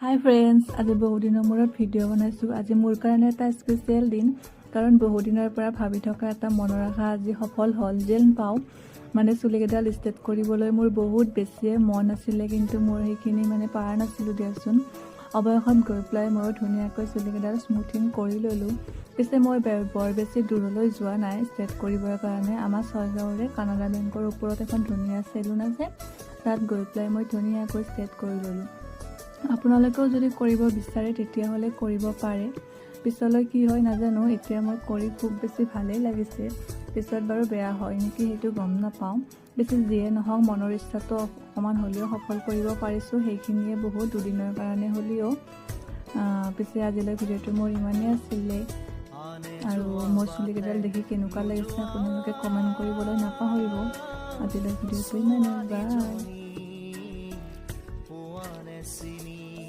হাই friends, আজি বহু দিনৰ মূৰত ভিডিঅ' বনাইছোঁ। আজি মোৰ কাৰণে এটা স্পেচিয়েল দিন, কাৰণ বহু দিনৰ পৰা ভাবি থকা এটা মনৰ আশা আজি সফল হ'ল যেন পাওঁ। মানে চুলিকেইডাল ষ্ট্ৰেট কৰিবলৈ মোৰ বহুত বেছিয়ে মন আছিলে, কিন্তু মোৰ সেইখিনি পাৰা নাছিলোঁ দিয়াচোন। অৱশেষত গৈ পেলাই মই ধুনীয়াকৈ চুলিকেইডাল স্মুথিং কৰি ল'লোঁ। পিছে মই বৰ বেছি দূৰলৈ যোৱা নাই ষ্ট্ৰেট কৰিবৰ কাৰণে। আমাৰ ছয়গাঁৱৰে কানাডা বেংকৰ ওপৰত এখন ধুনীয়া চেলুন আছে, তাত গৈ পেলাই মই ধুনীয়াকৈ ষ্ট্ৰেট কৰি ল'লোঁ। আপোনালোকেও যদি কৰিব বিচাৰে তেতিয়াহ'লে কৰিব পাৰে। পিছলৈ কি হয় নাজানো, এতিয়া মই কৰি খুব বেছি ভালেই লাগিছে। পিছত বাৰু বেয়া হয় নেকি সেইটো গম নাপাওঁ। বেছি যিয়ে নহওক মনৰ ইচ্ছাটো অকণমান হ'লেও সফল কৰিব পাৰিছোঁ, সেইখিনিয়ে বহুত। দুদিনৰ কাৰণে হ'লেও। পিছে আজিলৈ ভিডিঅ'টো মোৰ ইমানেই আছিলে, আৰু মোৰ চুলিকেইডাল দেখি কেনেকুৱা লাগিছে আপোনালোকে কমেণ্ট কৰিবলৈ নাপাহৰিব। আজিলৈ ভিডিঅ'টো ইমানেই, বাই।